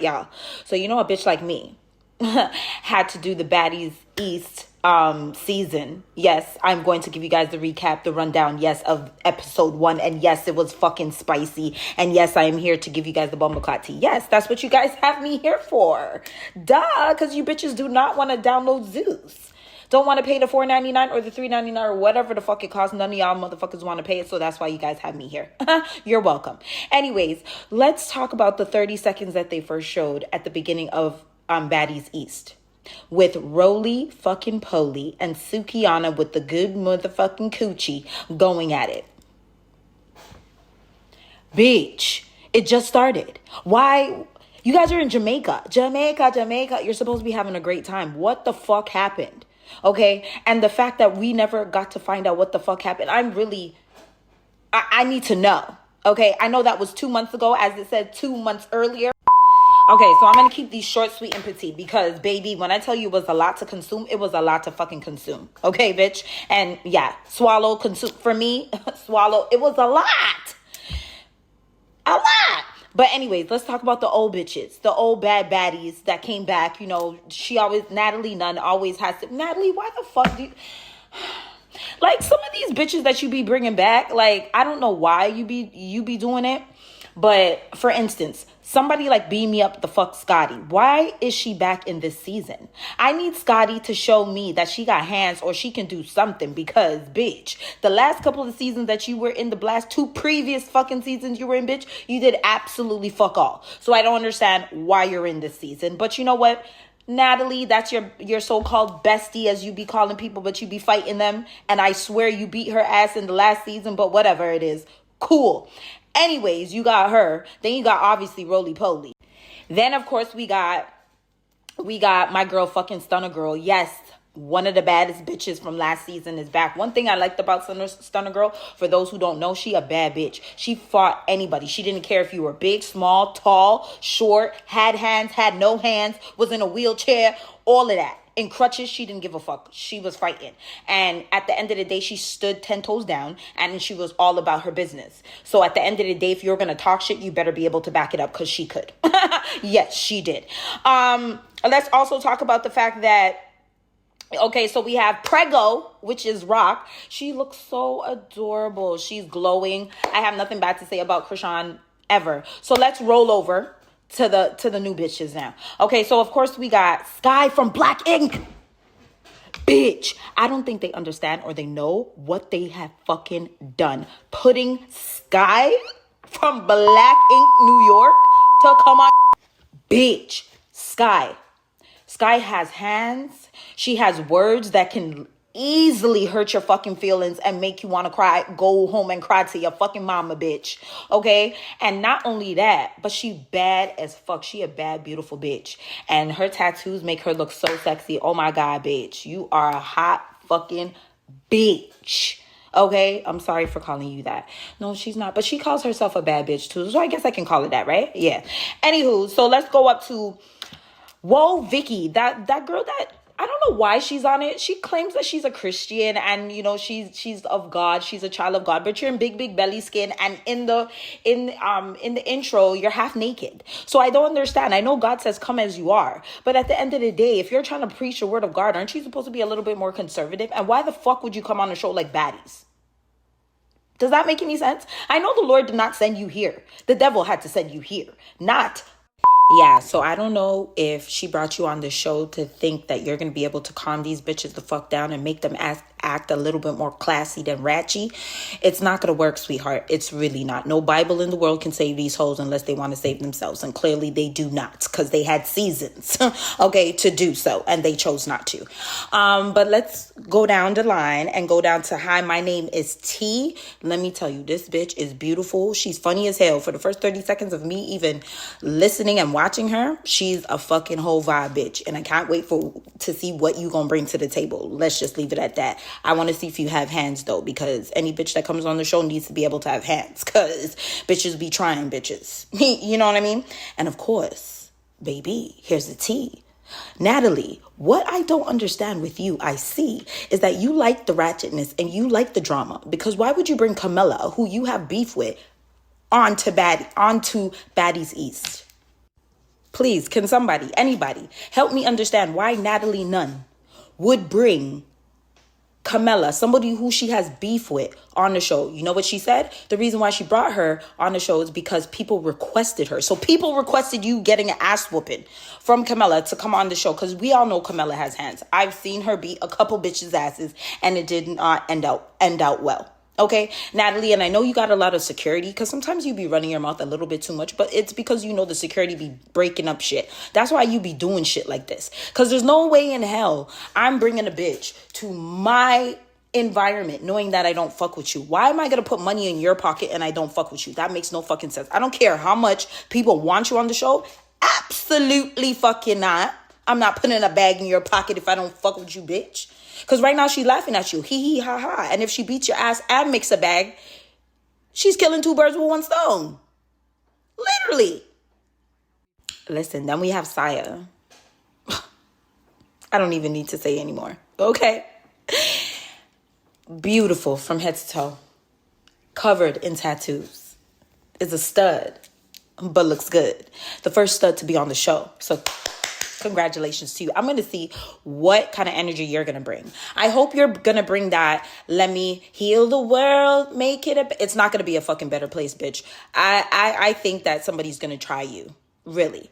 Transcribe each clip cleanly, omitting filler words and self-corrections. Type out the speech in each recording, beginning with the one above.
y'all? So you know a bitch like me had to do the Baddies East season. Yes, I'm going to give you guys the recap, the rundown, yes, of episode 1. And yes, it was fucking spicy. And yes, I am here to give you guys the bumbleclot tea. Yes, that's what you guys have me here for. Duh, because you bitches do not want to download Zeus. Don't want to pay the $4.99 or the $3.99 or whatever the fuck it costs. None of y'all motherfuckers want to pay it, so that's why you guys have me here. You're welcome. Anyways, let's talk about the 30 seconds that they first showed at the beginning of Baddies East, with Rollie fucking Pollie and Sukiana with the good motherfucking coochie going at it. Bitch, it just started. Why? You guys are in Jamaica. Jamaica. You're supposed to be having a great time. What the fuck happened? Okay? And the fact that we never got to find out what the fuck happened, I need to know. Okay? I know that was 2 months ago, as it said 2 months earlier. Okay, so I'm going to keep these short, sweet, and petite because, baby, when I tell you it was a lot to consume, it was a lot to fucking consume. Okay, bitch? And, yeah, swallow, consume. For me, swallow. It was a lot. A lot. But anyways, let's talk about the old bitches. The old bad baddies that came back. You know, Natalie Nunn always has to. Natalie, why the fuck do you... Like, some of these bitches that you be bringing back, like, I don't know why you be doing it. But for instance, somebody like Beam Me Up the fuck Scotty. Why is she back in this season? I need Scotty to show me that she got hands or she can do something because, bitch, the last couple of seasons that you were in, the last 2 previous fucking seasons you were in, bitch, you did absolutely fuck all. So I don't understand why you're in this season. But you know what? Natalie, that's your so-called bestie, as you be calling people, but you be fighting them. And I swear you beat her ass in the last season, but whatever it is. Cool. Anyways, you got her. Then you got obviously Rollie Pollie. Then of course we got my girl fucking Stunner Girl. Yes, one of the baddest bitches from last season is back. One thing I liked about Stunner Girl, for those who don't know, she a bad bitch. She fought anybody. She didn't care if you were big, small, tall, short, had hands, had no hands, was in a wheelchair, all of that. In crutches, she didn't give a fuck. She was fighting. And at the end of the day, she stood 10 toes down and she was all about her business. So at the end of the day, if you're going to talk shit, you better be able to back it up because she could. Yes, she did. Let's also talk about the fact that, okay, so we have Prego, which is Rock. She looks so adorable. She's glowing. I have nothing bad to say about Krishan ever. So let's roll over to the new bitches now. Okay, so of course we got Sky from Black Ink. Bitch, I don't think they understand or they know what they have fucking done. Putting Sky from Black Ink, New York to come on. Bitch, Sky has hands. She has words that can easily hurt your fucking feelings and make you want to cry, go home and cry to your fucking mama, bitch. Okay? And not only that, but she bad as fuck. She a bad, beautiful bitch. And her tattoos make her look so sexy. Oh my God, bitch. You are a hot fucking bitch. Okay? I'm sorry for calling you that. No, she's not. But she calls herself a bad bitch too. So I guess I can call it that, right? Yeah. Anywho, so let's go up to Whoa Vicky. That girl that I don't know why she's on it. She claims that she's a Christian and, you know, she's of God. She's a child of God, but you're in big belly skin. And in the intro, you're half naked. So I don't understand. I know God says come as you are. But at the end of the day, if you're trying to preach the word of God, aren't you supposed to be a little bit more conservative? And why the fuck would you come on a show like Baddies? Does that make any sense? I know the Lord did not send you here. The devil had to send you here, not. Yeah, so I don't know if she brought you on the show to think that you're going to be able to calm these bitches the fuck down and make them act a little bit more classy than ratchy. It's not going to work, sweetheart. It's really not. No Bible in the world can save these hoes unless they want to save themselves. And clearly they do not because they had seasons, okay, to do so. And they chose not to. But let's go down the line and go down to, hi, my name is T. Let me tell you, this bitch is beautiful. She's funny as hell. For the first 30 seconds of me even listening and watching her, she's a fucking whole vibe bitch. And I can't wait to see what you gonna bring to the table. Let's just leave it at that. I want to see if you have hands though, because any bitch that comes on the show needs to be able to have hands, because bitches be trying bitches. You know what I mean? And of course, baby, here's the tea. Natalie, what I don't understand with you, I see, is that you like the ratchetness and you like the drama, because why would you bring Camilla, who you have beef with, onto Baddies East? Please, can somebody, anybody, help me understand why Natalie Nunn would bring Camilla, somebody who she has beef with, on the show? You know what she said? The reason why she brought her on the show is because people requested her. So people requested you getting an ass whooping from Camilla to come on the show, because we all know Camilla has hands. I've seen her beat a couple bitches' asses, and it did not end out well. Okay, Natalie, and I know you got a lot of security, because sometimes you be running your mouth a little bit too much, but it's because you know the security be breaking up shit. That's why you be doing shit like this, because there's no way in hell I'm bringing a bitch to my environment knowing that I don't fuck with you. Why am I gonna put money in your pocket and I don't fuck with you? That makes no fucking sense. I don't care how much people want you on the show. Absolutely fucking not. I'm not putting a bag in your pocket if I don't fuck with you, bitch. Because right now she laughing at you. Hee hee ha ha. And if she beats your ass and makes a bag, she's killing two birds with one stone. Literally. Listen, then we have Saya. I don't even need to say anymore. Okay. Beautiful from head to toe. Covered in tattoos. Is a stud, but looks good. The first stud to be on the show. So congratulations to you. I'm going to see what kind of energy you're going to bring. I hope you're going to bring that. Let me heal the world. Make it it's not going to be a fucking better place, bitch. I think that somebody's going to try you. Really.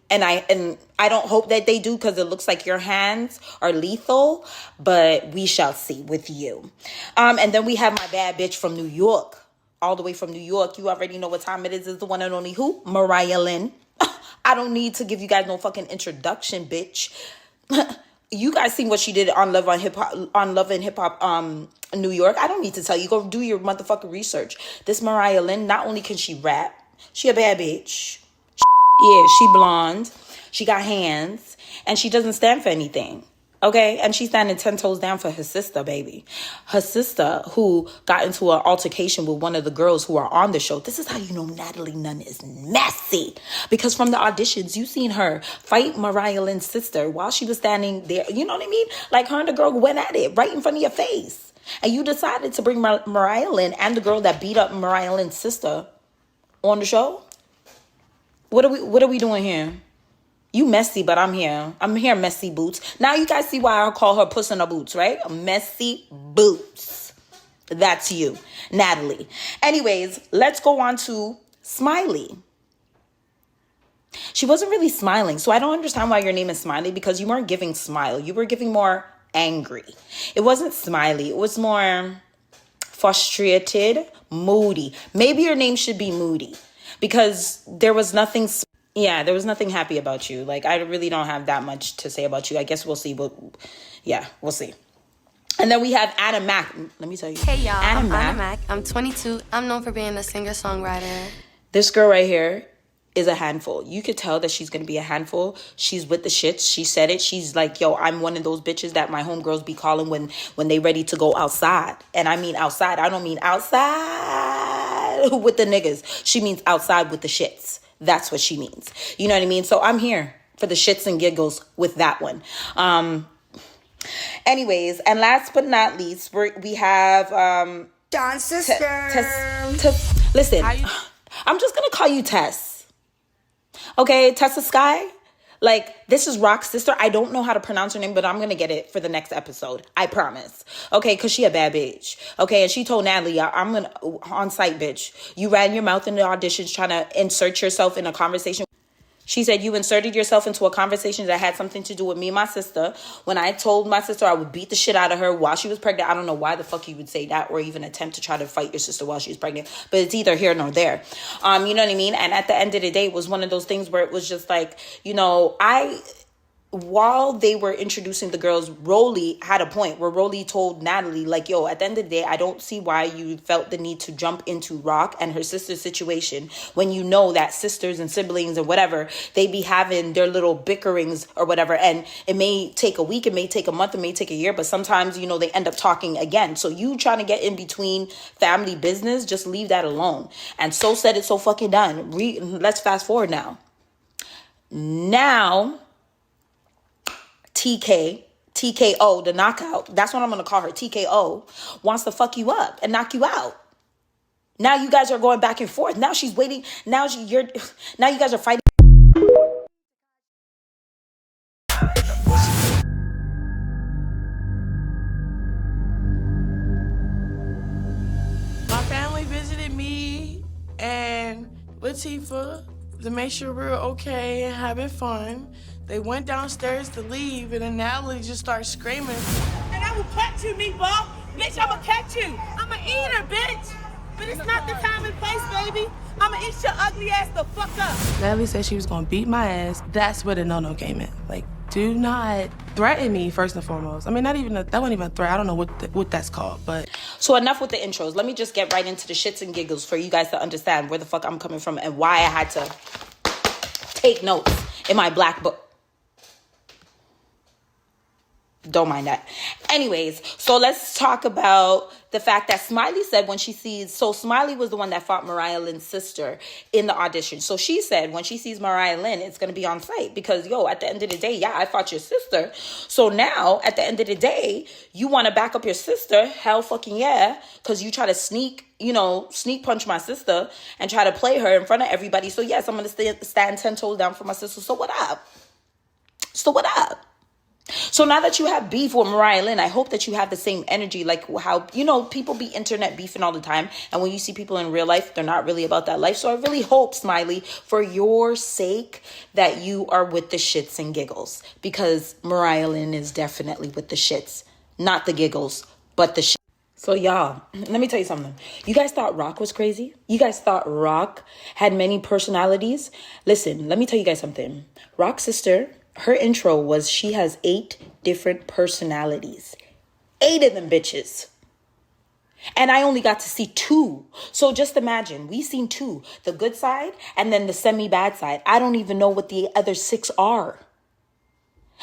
And I don't hope that they do, because it looks like your hands are lethal, but we shall see with you. And then we have my bad bitch from New York. All the way from New York. You already know what time it is. It's the one and only who? Mariah Lynn. I don't need to give you guys no fucking introduction, bitch. You guys seen what she did on Love and Hip Hop, New York. I don't need to tell you. Go do your motherfucking research. This Mariah Lynn, not only can she rap, she a bad bitch. Yeah, she blonde. She got hands, and she doesn't stand for anything. Okay, and she's standing 10 toes down for her sister, baby. Her sister, who got into an altercation with one of the girls who are on the show. This is how you know Natalie Nunn is messy. Because from the auditions, you seen her fight Mariah Lynn's sister while she was standing there. You know what I mean? Like, her and the girl went at it right in front of your face. And you decided to bring Mariah Lynn and the girl that beat up Mariah Lynn's sister on the show? What are we doing here? You messy, but I'm here. I'm here, messy boots. Now you guys see why I call her Puss in her Boots, right? Messy boots. That's you, Natalie. Anyways, let's go on to Smiley. She wasn't really smiling, so I don't understand why your name is Smiley, because you weren't giving smile. You were giving more angry. It wasn't smiley. It was more frustrated, moody. Maybe your name should be Moody, because there was nothing... Yeah, there was nothing happy about you. Like, I really don't have that much to say about you. I guess we'll see. But yeah, we'll see. And then we have Anna Mac. Let me tell you. Hey, y'all. I'm Anna Mac. I'm 22. I'm known for being a singer-songwriter. This girl right here is a handful. You could tell that she's going to be a handful. She's with the shits. She said it. She's like, yo, I'm one of those bitches that my homegirls be calling when they ready to go outside. And I mean outside. I don't mean outside with the niggas. She means outside with the shits. That's what she means. You know what I mean? So I'm here for the shits and giggles with that one. Anyways, and last but not least, we have... Dawn's sister. Listen, I'm just going to call you Tess. Okay, Tessa Sky? Like, this is Rock's sister. I don't know how to pronounce her name, but I'm going to get it for the next episode. I promise. Okay, because she a bad bitch. Okay, and she told Natalie, I'm going to, on site, bitch. You ran your mouth in the auditions trying to insert yourself in a conversation. She said you inserted yourself into a conversation that had something to do with me and my sister. When I told my sister I would beat the shit out of her while she was pregnant. I don't know why the fuck you would say that, or even attempt to try to fight your sister while she was pregnant. But it's either here nor there. You know what I mean? And at the end of the day, it was one of those things where it was just like, you know, while they were introducing the girls, Rollie had a point where Rollie told Natalie, like, yo, at the end of the day, I don't see why you felt the need to jump into Rock and her sister's situation when you know that sisters and siblings and whatever, they be having their little bickerings or whatever. And it may take a week, it may take a month, it may take a year, but sometimes, you know, they end up talking again. So you trying to get in between family business, just leave that alone. And so said it, so fucking done. Let's fast forward now. Now... TKO, the knockout, that's what I'm going to call her, TKO, wants to fuck you up and knock you out. Now you guys are going back and forth. Now she's waiting. Now you guys are fighting. me and Latifah to make sure we were okay and having fun. They went downstairs to leave, and then Natalie just started screaming. And I will catch you, meatball. Bitch, I'ma catch you. I'ma eat her, bitch. But it's not the time and place, baby. I'ma eat your ugly ass the fuck up. Natalie said she was gonna beat my ass. That's where the no-no came in. Like, do not threaten me, first and foremost. I mean, that wasn't even a threat. I don't know what that's called, but. So enough with the intros. Let me just get right into the shits and giggles for you guys to understand where the fuck I'm coming from and why I had to take notes in my black book. Don't mind that. Anyways, so let's talk about the fact that Smiley said when she sees... So Smiley was the one that fought Mariah Lynn's sister in the audition. So she said when she sees Mariah Lynn, it's going to be on site. Because, at the end of the day, yeah, I fought your sister. So now, at the end of the day, you want to back up your sister? Hell fucking yeah. Because you try to sneak punch my sister and try to play her in front of everybody. So yes, I'm going to stand 10 toes down for my sister. So what up? So now that you have beef with Mariah Lynn, I hope that you have the same energy, like how, people be internet beefing all the time. And when you see people in real life, they're not really about that life. So I really hope, Smiley, for your sake, that you are with the shits and giggles. Because Mariah Lynn is definitely with the shits. Not the giggles, but the shits. So y'all, let me tell you something. You guys thought Rock was crazy? You guys thought Rock had many personalities? Listen, let me tell you guys something. Rock's sister... Her intro was she has 8 different personalities. 8 of them bitches. And I only got to see 2. So just imagine, we seen 2. The good side and then the semi-bad side. I don't even know what the other 6 are.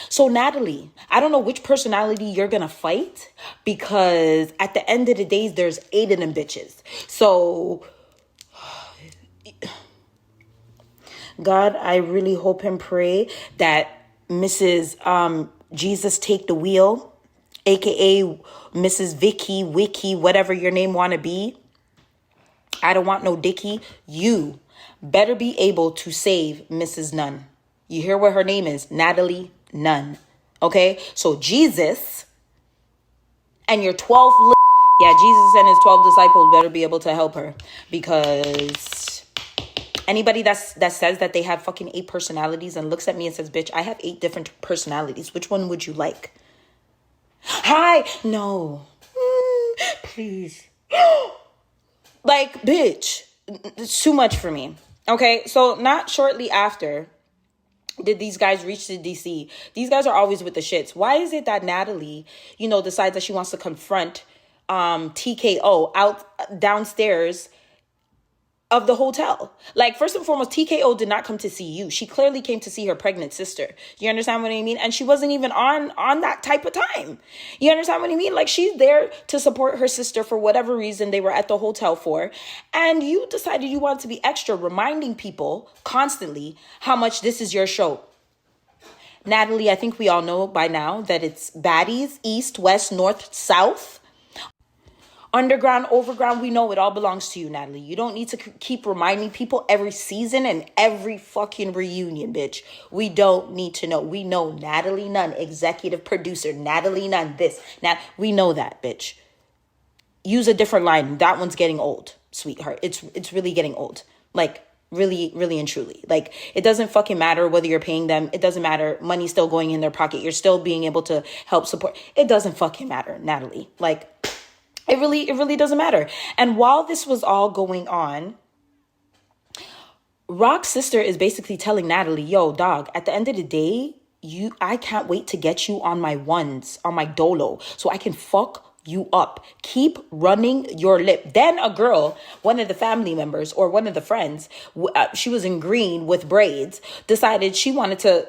So Natalie, I don't know which personality you're going to fight. Because at the end of the day, there's 8 of them bitches. So... God, I really hope and pray that Mrs. Jesus Take the Wheel, a.k.a. Mrs. Vicky, Wiki, whatever your name want to be. I don't want no Dickie. You better be able to save Mrs. Nunn. You hear what her name is? Natalie Nunn. Okay? So Jesus and your 12... Jesus and his 12 disciples better be able to help her. Because... Anybody that says that they have fucking 8 personalities and looks at me and says, bitch, I have 8 different personalities. Which one would you like? Hi. No. Please. Like, bitch. It's too much for me. Okay. So not shortly after did these guys reach to DC. These guys are always with the shits. Why is it that Natalie, decides that she wants to confront TKO out downstairs of the hotel? Like, first and foremost, TKO did not come to see you. She clearly came to see her pregnant sister. You understand what I mean? And she wasn't even on that type of time. You understand what I mean? Like, she's there to support her sister for whatever reason they were at the hotel for. And you decided you wanted to be extra, reminding people constantly how much this is your show. Natalie, I think we all know by now that it's Baddies, East, West, North, South. Underground, overground, we know it all belongs to you, Natalie. You don't need to keep reminding people every season and every fucking reunion, bitch. We don't need to know. We know Natalie Nunn, executive producer, Natalie Nunn, this. We know that, bitch. Use a different line. That one's getting old, sweetheart. It's really getting old. Like, really, really and truly. Like, it doesn't fucking matter whether you're paying them. It doesn't matter. Money's still going in their pocket. You're still being able to help support. It doesn't fucking matter, Natalie. Like... It really doesn't matter. And while this was all going on, Rock's sister is basically telling Natalie, yo, dog, at the end of the day, I can't wait to get you on my ones, on my dolo, so I can fuck you up. Keep running your lip. Then a girl, one of the family members or one of the friends, she was in green with braids, decided she wanted to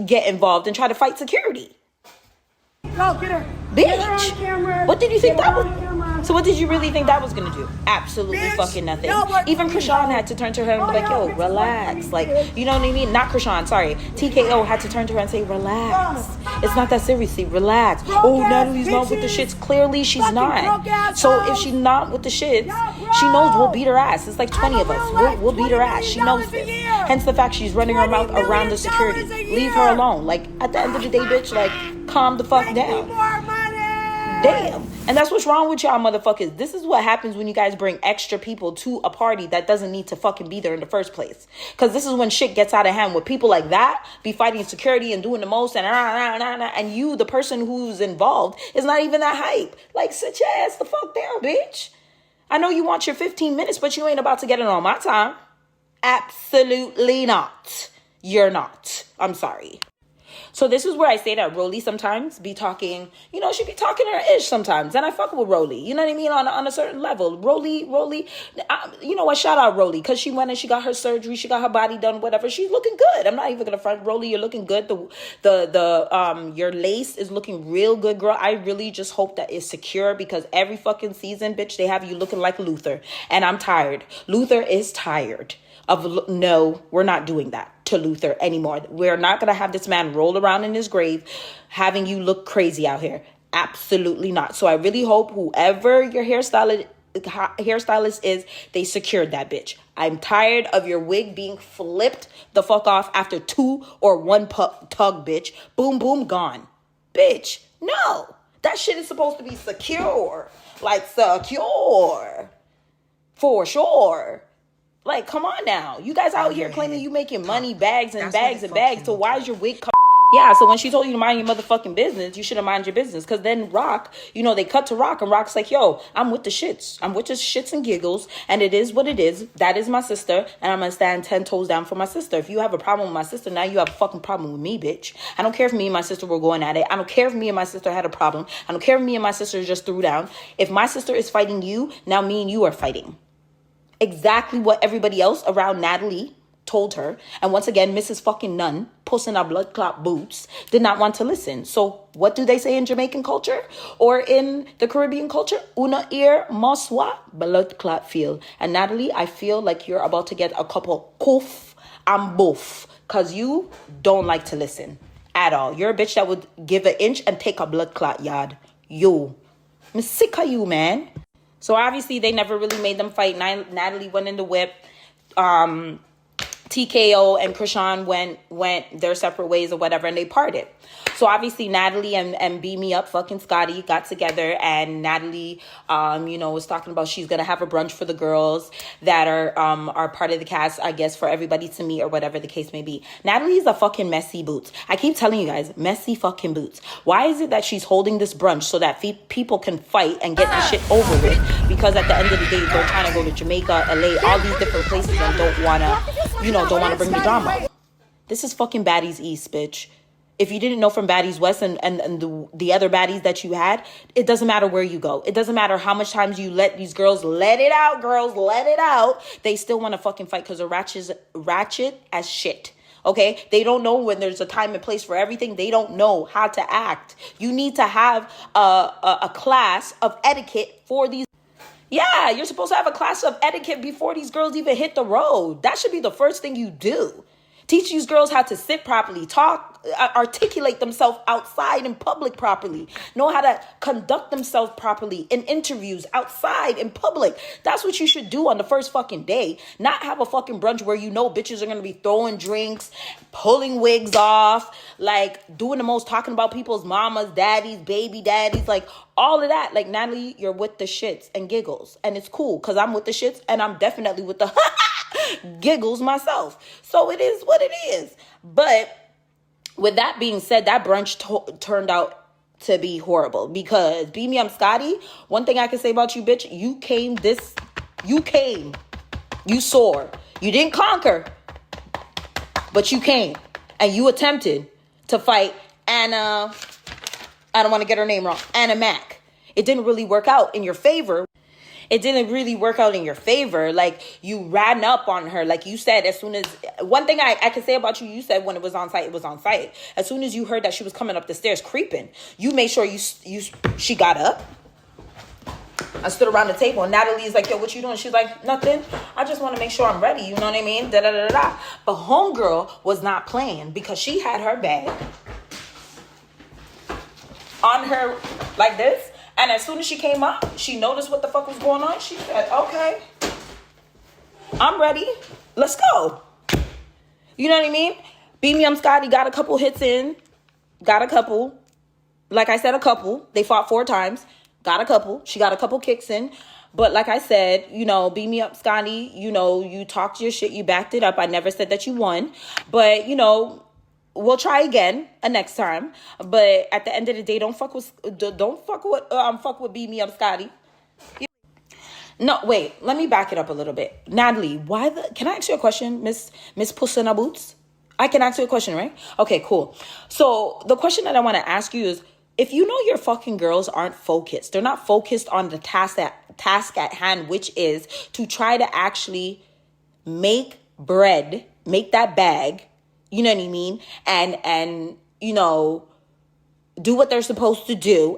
get involved and try to fight security. Go, get her. Bitch. Get her on camera. What did you think Get that her was? on camera. So what did you really think that was going to do? Absolutely Bitch, fucking nothing. no, but- Even Krishan had to turn to her and be like, yo, relax. Like, you know what I mean? Not Krishan, sorry. TKO had to turn to her and say, relax. It's not that seriously. Relax. Oh, Natalie's not with the shits. Clearly, she's not. So if she's not with the shits, she knows we'll beat her ass. It's like 20 of us. We'll beat her ass. She knows this. Hence the fact she's running her mouth around the security. Leave her alone. Like, at the end of the day, bitch, like, calm the fuck down. Damn. And that's what's wrong with y'all motherfuckers. This is what happens when you guys bring extra people to a party that doesn't need to fucking be there in the first place. Because this is when shit gets out of hand. With people like that be fighting security and doing the most and you, the person who's involved, is not even that hype. Like, sit your ass the fuck down, bitch. I know you want your 15 minutes, but you ain't about to get it on my time. Absolutely not. You're not. I'm sorry. So this is where I say that Rollie sometimes be talking, she be talking her ish sometimes. And I fuck with Rollie, you know what I mean? On a certain level. Rollie, you know what? Shout out Rollie. Because she went and she got her surgery. She got her body done, whatever. She's looking good. I'm not even going to front. Rollie, you're looking good. Your lace is looking real good, girl. I really just hope that it's secure because every fucking season, bitch, they have you looking like Luther. And I'm tired. Luther is tired of, no, we're not doing that to Luther anymore. We're not going to have this man roll around in his grave having you look crazy out here. Absolutely not. So I really hope whoever your hairstylist is, they secured that bitch. I'm tired of your wig being flipped the fuck off after 2 or 1 tug, bitch. Boom, boom, gone. Bitch, no. That shit is supposed to be secure. Like, secure. For sure. Like, come on now. You guys out here claiming you making money, bags and bags and bags. So why is your wig Yeah, so when she told you to mind your motherfucking business, you should have mind your business. Because then Rock, they cut to Rock and Rock's like, yo, I'm with the shits. I'm with the shits and giggles. And it is what it is. That is my sister. And I'm going to stand 10 toes down for my sister. If you have a problem with my sister, now you have a fucking problem with me, bitch. I don't care if me and my sister were going at it. I don't care if me and my sister had a problem. I don't care if me and my sister just threw down. If my sister is fighting you, now me and you are fighting. Exactly what everybody else around Natalie told her. And once again, Mrs. fucking Nunn, posting our blood clot boots, did not want to listen. So what do they say in Jamaican culture or in the Caribbean culture? Una ear maswa blood clot feel. And Natalie, I feel like you're about to get a couple koof and boof because you don't like to listen at all. You're a bitch that would give an inch and take a blood clot yard. I'm sick of you, man. So obviously they never really made them fight. Natalie went in the whip. TKO and Krishan went their separate ways or whatever, and they parted. So obviously Natalie and Beat Me Up fucking Scotty got together, and Natalie was talking about she's gonna have a brunch for the girls that are part of the cast, I guess, for everybody to meet or whatever the case may be. Natalie's a fucking messy boots. I keep telling you guys, messy fucking boots. Why is it that she's holding this brunch so that people can fight and get this shit over with? Because at the end of the day, they're trying to go to Jamaica, LA, all these different places, and don't wanna bring the drama. This is fucking Baddies East, bitch. If you didn't know from Baddies West and the other baddies that you had, it doesn't matter where you go. It doesn't matter how much times you let these girls let it out, They still want to fucking fight because they're ratchet as shit. Okay? They don't know when there's a time and place for everything. They don't know how to act. You need to have a class of etiquette for these. Yeah, you're supposed to have a class of etiquette before these girls even hit the road. That should be the first thing you do. Teach these girls how to sit properly, talk, articulate themselves outside in public properly, know how to conduct themselves properly in interviews outside in public. That's what you should do on the first fucking day. Not have a fucking brunch where bitches are going to be throwing drinks, pulling wigs off, like doing the most, talking about people's mamas, daddies, baby daddies, like all of that. Like, Natalie, you're with the shits and giggles. And it's cool because I'm with the shits and I'm definitely with the giggles myself. So it is what it is. But with that being said, that brunch turned out to be horrible because Beat Me Up Scotty, one thing I can say about you, bitch, you came, you soar. You didn't conquer, but you came and you attempted to fight Anna, I don't want to get her name wrong, Anna Mac. It didn't really work out in your favor. Like, you ran up on her. Like you said, as soon as, one thing I can say about you, you said when it was on site, it was on site. As soon as you heard that she was coming up the stairs creeping, you made sure she got up. I stood around the table and Natalie's like, yo, what you doing? She's like, nothing. I just want to make sure I'm ready. You know what I mean? Da da da da. But homegirl was not playing because she had her bag on her like this. And as soon as she came up, she noticed what the fuck was going on. She said, okay, I'm ready. Let's go. You know what I mean? Beat Me Up Scotty got a couple hits in. Like I said, a couple. They fought 4 times. Got a couple. She got a couple kicks in. But like I said, you know, beat me up, Scotty. You know, you talked your shit. You backed it up. I never said that you won. But, you know, we'll try again next time. But at the end of the day, don't fuck with beat me up, Scotty. No, wait. Let me back it up a little bit. Natalie, can I ask you a question, Miss Puss in a Boots? I can ask you a question, right? Okay, cool. So the question that I want to ask you is, if you know your fucking girls aren't focused, they're not focused on the task at hand, which is to try to actually make bread, make that bag, you know what I mean? And you know, do what they're supposed to do.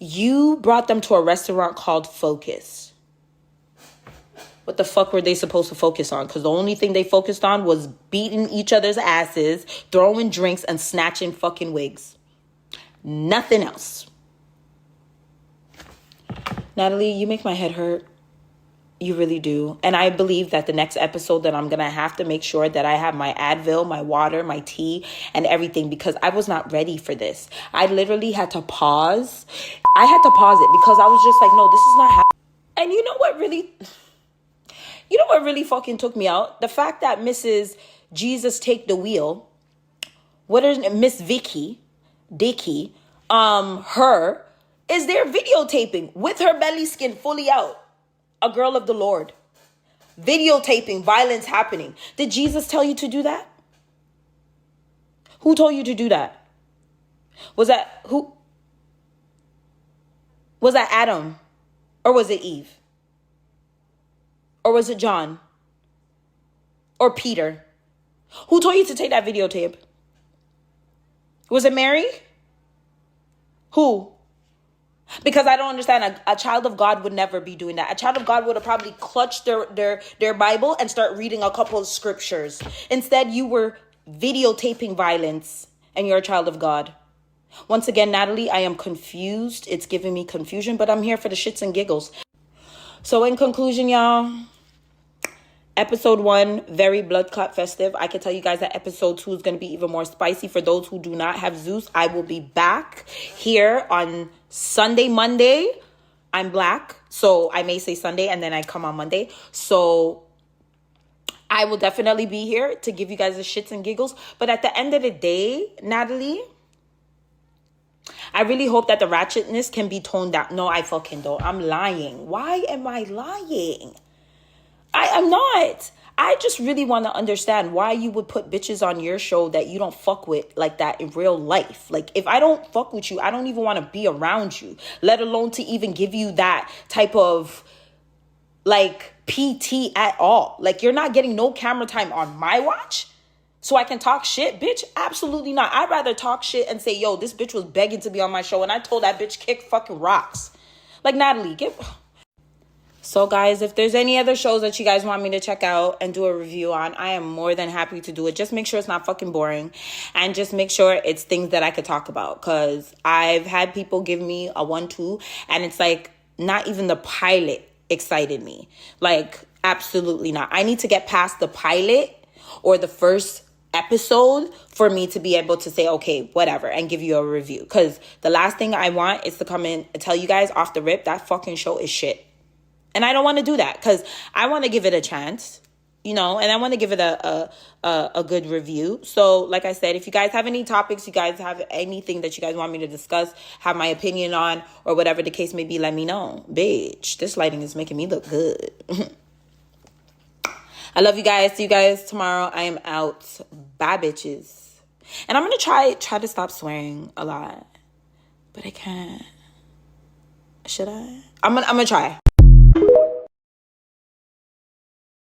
You brought them to a restaurant called Focus. What the fuck were they supposed to focus on? Because the only thing they focused on was beating each other's asses, throwing drinks, and snatching fucking wigs. Nothing else. Natalie, you make my head hurt. You really do. And I believe that the next episode that I'm going to have to make sure that I have my Advil, my water, my tea, and everything, because I was not ready for this. I literally had to pause. I had to pause it because I was just like, no, this is not happening. And you know what really fucking took me out? The fact that Mrs. Jesus Take the Wheel, Miss Dicky, her is there videotaping with her belly skin fully out. A girl of the Lord. Videotaping violence happening. Did Jesus tell you to do that? Who told you to do that? Was that Adam? Or was it Eve? Or was it John? Or Peter? Who told you to take that videotape? Was it Mary? Who? Because I don't understand. A child of God would never be doing that. A child of God would have probably clutched their Bible and start reading a couple of scriptures. Instead, you were videotaping violence and you're a child of God. Once again, Natalie, I am confused. It's giving me confusion, but I'm here for the shits and giggles. So in conclusion, y'all, episode 1, very blood clot festive. I can tell you guys that episode 2 is going to be even more spicy. For those who do not have Zeus, I will be back here on Sunday, Monday. I'm black, so I may say Sunday and then I come on Monday. So I will definitely be here to give you guys the shits and giggles. But at the end of the day, Natalie, I really hope that the ratchetness can be toned down. No, I fucking don't. I'm lying. Why am I lying? I'm not. I just really want to understand why you would put bitches on your show that you don't fuck with like that in real life. Like, if I don't fuck with you, I don't even want to be around you, let alone to even give you that type of, like, PT at all. Like, you're not getting no camera time on my watch so I can talk shit, bitch? Absolutely not. I'd rather talk shit and say, yo, this bitch was begging to be on my show, and I told that bitch kick fucking rocks. Like, Natalie, So guys, if there's any other shows that you guys want me to check out and do a review on, I am more than happy to do it. Just make sure it's not fucking boring, and just make sure it's things that I could talk about, because I've had people give me a 1-2 and it's like not even the pilot excited me. Like, absolutely not. I need to get past the pilot or the first episode for me to be able to say, okay, whatever, and give you a review. Because the last thing I want is to come in and tell you guys off the rip that fucking show is shit. And I don't want to do that, because I want to give it a chance, you know, and I want to give it a good review. So like I said, if you guys have any topics, you guys have anything that you guys want me to discuss, have my opinion on, or whatever the case may be, let me know. Bitch, this lighting is making me look good. I love you guys. See you guys tomorrow. I am out. Bye, bitches. And I'm going to try to stop swearing a lot, but I can't. Should I? I'm gonna try.